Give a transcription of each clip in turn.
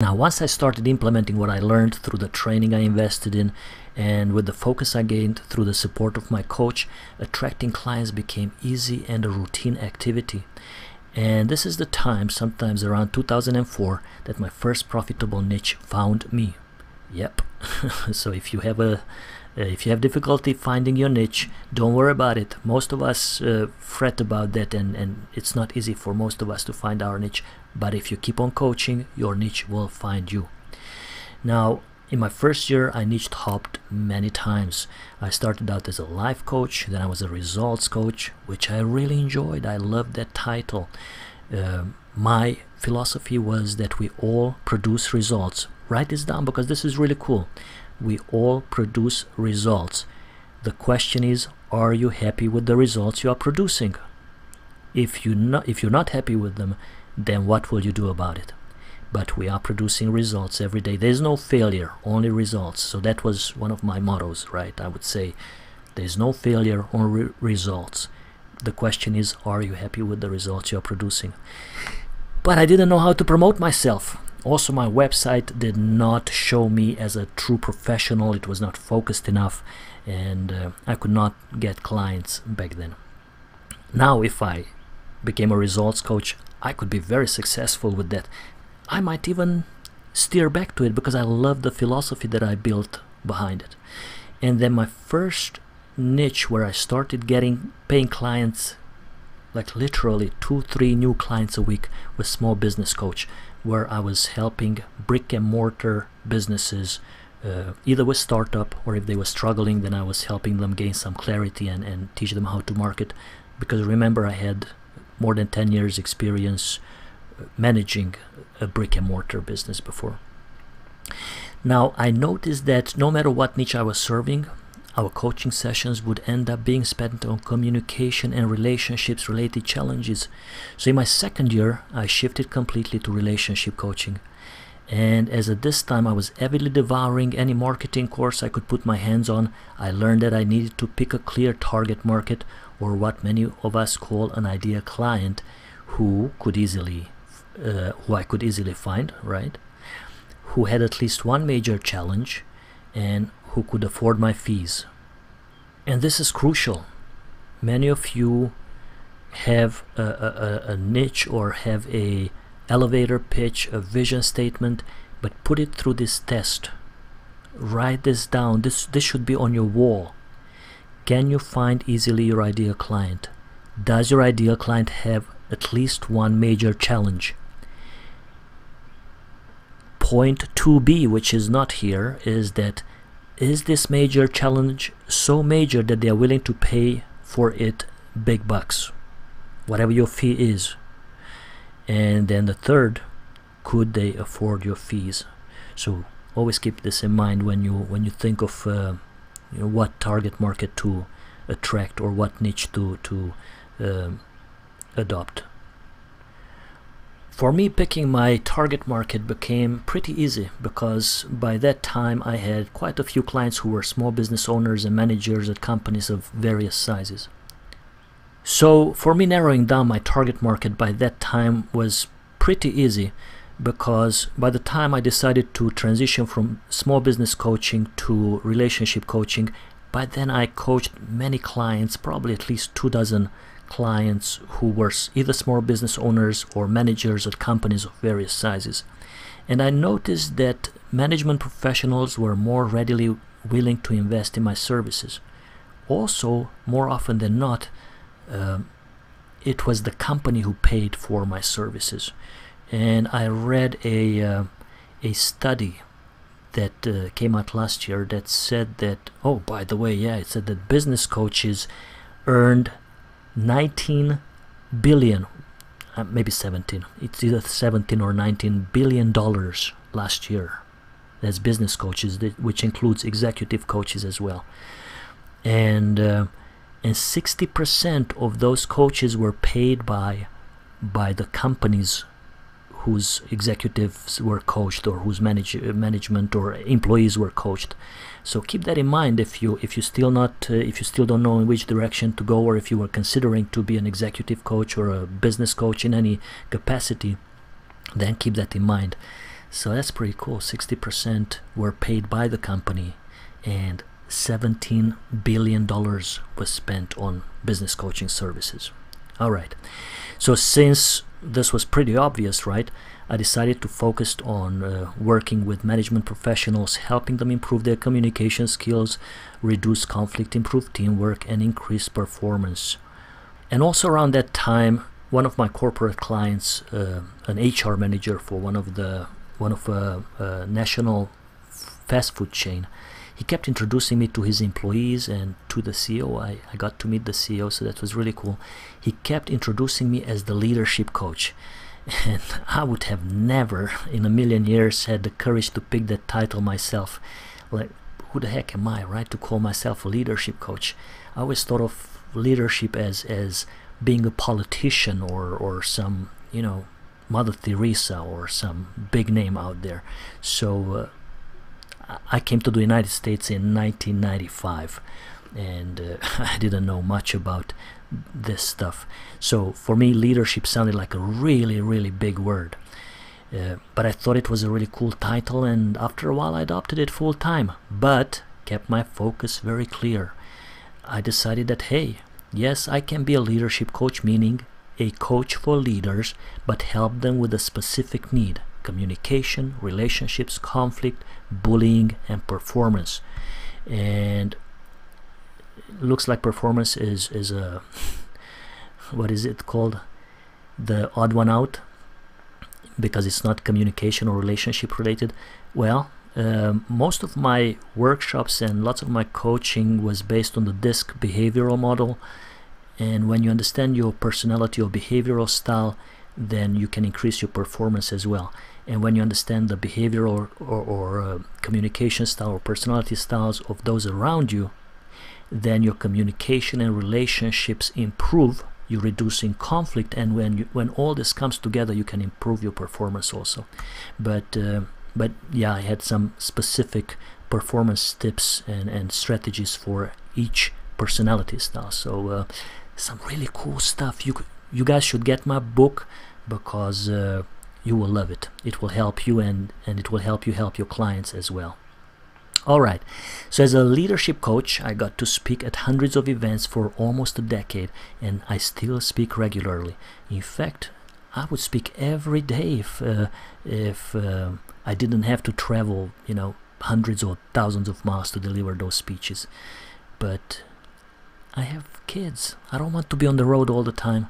Now, once I started implementing what I learned through the training I invested in and with the focus I gained through the support of my coach, attracting clients became easy and a routine activity. And this is the time, sometimes around 2004, that my first profitable niche found me. Yep. So if you have difficulty finding your niche, don't worry about it. Most of us fret about that, and it's not easy for most of us to find our niche. But if you keep on coaching, your niche will find you. Now, in my first year, I niche hopped many times. I started out as a life coach, then I was a results coach, which I really enjoyed. I loved that title. My philosophy was that we all produce results. Write this down because this is really cool. We all produce results. The question is, are you happy with the results you are producing? If you're not happy with them, then what will you do about it? But we are producing results every day. There's no failure, only results. So that was one of my mottos, right? I would say there's no failure, only results. The question is, are you happy with the results you're producing? But I didn't know how to promote myself. Also, my website did not show me as a true professional. It was not focused enough, and I could not get clients back then. Now, if I became a results coach, I could be very successful with that. I might even steer back to it because I love the philosophy that I built behind it. And then my first niche where I started getting paying clients, like literally 2-3 new clients a week, was small business coach, where I was helping brick and mortar businesses either with startup, or if they were struggling, then I was helping them gain some clarity and teach them how to market. Because remember, I had more than 10 years experience managing a brick and mortar business before. Now, I noticed that no matter what niche I was serving, our coaching sessions would end up being spent on communication and relationships related challenges. So in my second year, I shifted completely to relationship coaching. And as at this time I was avidly devouring any marketing course I could put my hands on, I learned that I needed to pick a clear target market, or what many of us call an ideal client, who I could easily find, right? Who had at least one major challenge and who could afford my fees. And this is crucial. Many of you have a niche or have a elevator pitch, a vision statement, but put it through this test. Write this down. This should be on your wall. Can you find easily your ideal client? Does your ideal client have at least one major challenge? Point 2b, which is not here, is that is this major challenge so major that they are willing to pay for it big bucks, whatever your fee is? And then the third, could they afford your fees? So always keep this in mind when you think of what target market to attract or what niche to adopt. For me, picking my target market became pretty easy because by that time I had quite a few clients who were small business owners and managers at companies of various sizes. So for me, narrowing down my target market by that time was pretty easy, because by the time I decided to transition from small business coaching to relationship coaching, by then I coached many clients, probably at least 24 clients who were either small business owners or managers at companies of various sizes. And I noticed that management professionals were more readily willing to invest in my services. Also, more often than not, it was the company who paid for my services. And I read a study that came out last year that said that, oh, by the way, yeah, it said that business coaches earned 19 billion, maybe 17, it's either 17 or 19 billion dollars last year. That's business coaches, which includes executive coaches as well. And 60% of those coaches were paid by the companies whose executives were coached, or whose management or employees were coached. So keep that in mind if you still don't know in which direction to go, or if you were considering to be an executive coach or a business coach in any capacity, then keep that in mind. So that's pretty cool. 60% were paid by the company, and $17 billion was spent on business coaching services. All right. So since this was pretty obvious, right, I decided to focus on working with management professionals, helping them improve their communication skills, reduce conflict, improve teamwork, and increase performance. And also around that time, one of my corporate clients, an HR manager for one of a national fast food chain, he kept introducing me to his employees and to the CEO. I got to meet the CEO, so that was really cool. He kept introducing me as the leadership coach. And I would have never in a million years had the courage to pick that title myself. Like, who the heck am I, right, to call myself a leadership coach? I always thought of leadership as being a politician or some, you know, Mother Teresa or some big name out there. So I came to the United States in 1995, and I didn't know much about this stuff. So for me, leadership sounded like a really, really big word. But I thought it was a really cool title, and after a while I adopted it full time, but kept my focus very clear. I decided that, hey, yes, I can be a leadership coach, meaning a coach for leaders, but help them with a specific need: communication, relationships, conflict, bullying, and performance. And looks like performance is a what is it called, the odd one out, because it's not communication or relationship related. Well, most of my workshops and lots of my coaching was based on the DISC behavioral model. And when you understand your personality or behavioral style, then you can increase your performance as well. And when you understand the behavioral or communication style or personality styles of those around you, then your communication and relationships improve. You're reducing conflict, and when all this comes together, you can improve your performance also. But yeah, I had some specific performance tips and strategies for each personality style. So some really cool stuff. You guys should get my book, because you will love it. It will help you, and it will help you help your clients as well. All right, so as a leadership coach, I got to speak at hundreds of events for almost a decade, and I still speak regularly. In fact, I would speak every day if I didn't have to travel, you know, hundreds or thousands of miles to deliver those speeches. But I have kids. I don't want to be on the road all the time.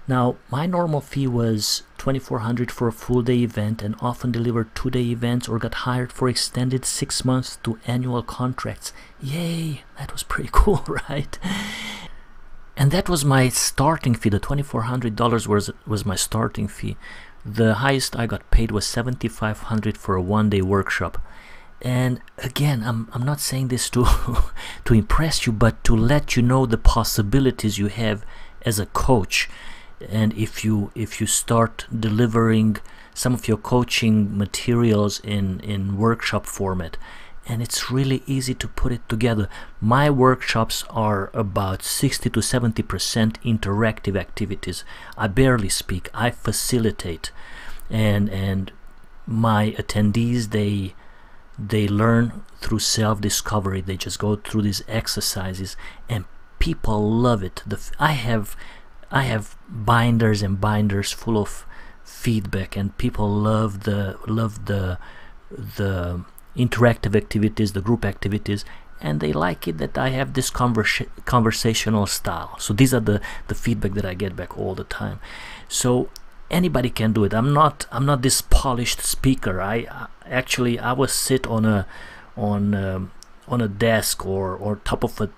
Now, my normal fee was $2,400 for a full-day event, and often delivered 2-day events or got hired for extended 6 months to annual contracts. Yay! That was pretty cool, right? And that was my starting fee. The $2,400 was my starting fee. The highest I got paid was $7,500 for a 1-day workshop. And again, I'm not saying this to to impress you, but to let you know the possibilities you have as a coach. And if you start delivering some of your coaching materials in workshop format, and it's really easy to put it together. My workshops are about 60 to 70% interactive activities. I barely speak, I facilitate, and my attendees, they learn through self-discovery. They just go through these exercises, and people love it. I have binders and binders full of feedback, and people love the interactive activities, the group activities, and they like it that I have this conversational style. So these are the feedback that I get back all the time. So anybody can do it. I'm not this polished speaker. I will sit on a desk or top of a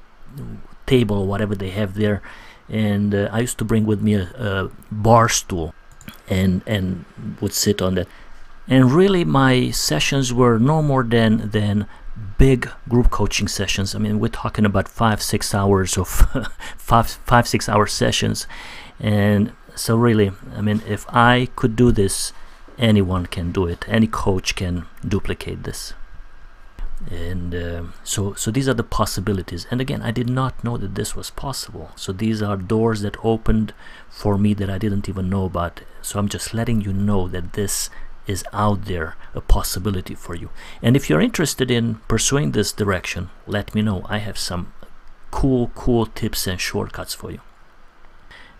table or whatever they have there. And I used to bring with me a bar stool and would sit on that. And really my sessions were no more than big group coaching sessions. I mean, we're talking about 5-6 hours of 5-6 hour sessions. And so really, I mean, if I could do this, anyone can do it. Any coach can duplicate this. And so these are the possibilities. And again, I did not know that this was possible. So these are doors that opened for me that I didn't even know about. So I'm just letting you know that this is out there a possibility for you. And if you're interested in pursuing this direction, let me know. I have some cool tips and shortcuts for you.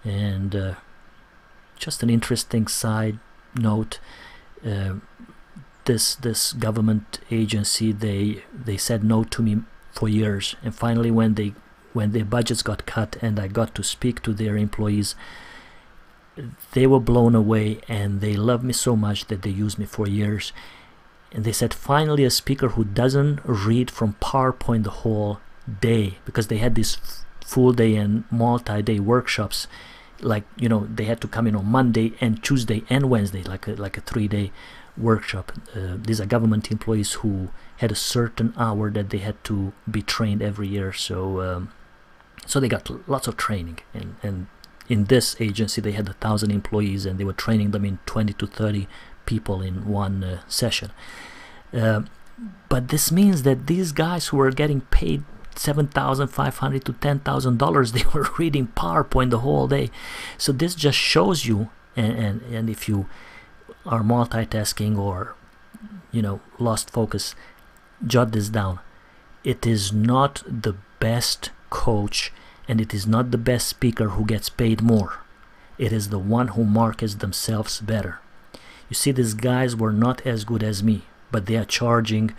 And just an interesting side note, this government agency, they said no to me for years, and finally when their budgets got cut and I got to speak to their employees, they were blown away, and they loved me so much that they used me for years. And they said, finally a speaker who doesn't read from PowerPoint the whole day, because they had these full day and multi-day workshops, like, you know, they had to come in on Monday and Tuesday and Wednesday, like a 3-day workshop. These are government employees who had a certain hour that they had to be trained every year, so so they got lots of training. And in this agency they had 1,000 employees, and they were training them in 20 to 30 people in one session. But this means that these guys who were getting paid $7,500 to $10,000, they were reading PowerPoint the whole day. So this just shows you, and if you are multitasking or, you know, lost focus, jot this down. It is not the best coach and it is not the best speaker who gets paid more. It is the one who markets themselves better. You see, these guys were not as good as me, but they are charging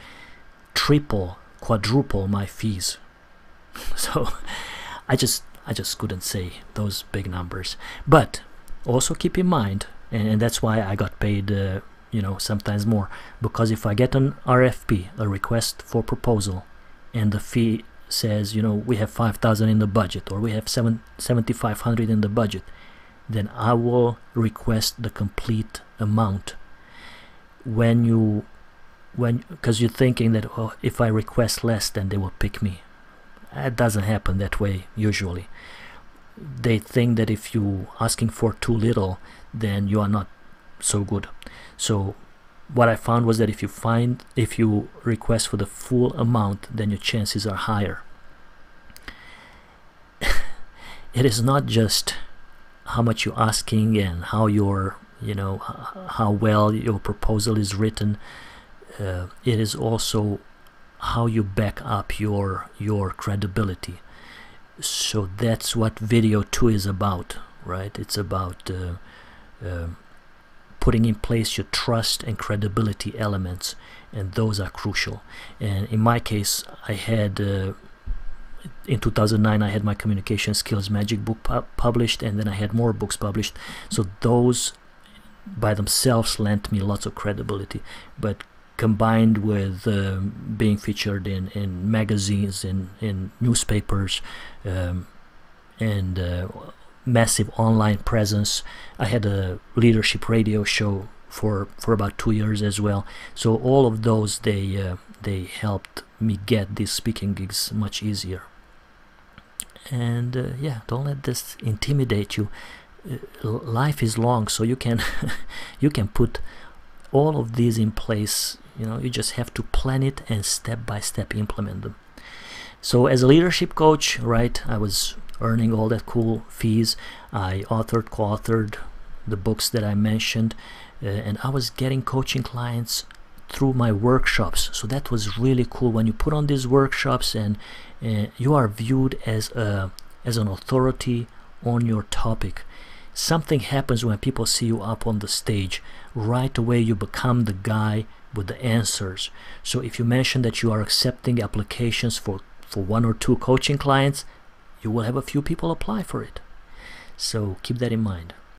triple, quadruple my fees. So I just couldn't say those big numbers. But also keep in mind, and that's why I got paid you know, sometimes more, because if I get an RFP, a request for proposal, and the fee says, you know, we have 5,000 in the budget, or we have 7,500 in the budget, then I will request the complete amount. Because you're thinking that, oh, if I request less, then they will pick me. It doesn't happen that way usually. They think that if you asking for too little, then you are not so good. So what I found was that if you request for the full amount, then your chances are higher. It is not just how much you're asking and how your, you know, how well your proposal is written. It is also how you back up your credibility. So that's what video 2 is about, right? It's about putting in place your trust and credibility elements, and those are crucial. And in my case, I had in 2009 I had my communication skills magic book published, and then I had more books published. So those by themselves lent me lots of credibility, but combined with being featured in magazines, in newspapers, and massive online presence. I had a leadership radio show for about 2 years as well. So all of those, they helped me get these speaking gigs much easier. And yeah, don't let this intimidate you. Life is long, so you can you can put all of these in place. You know, you just have to plan it and step by step implement them. So as a leadership coach, right, I was earning all that cool fees. I authored, co-authored the books that I mentioned, and I was getting coaching clients through my workshops. So that was really cool. When you put on these workshops and you are viewed as an authority on your topic, something happens when people see you up on the stage. Right away you become the guy with the answers. So if you mention that you are accepting applications for 1 or 2 coaching clients, you will have a few people apply for it. So keep that in mind.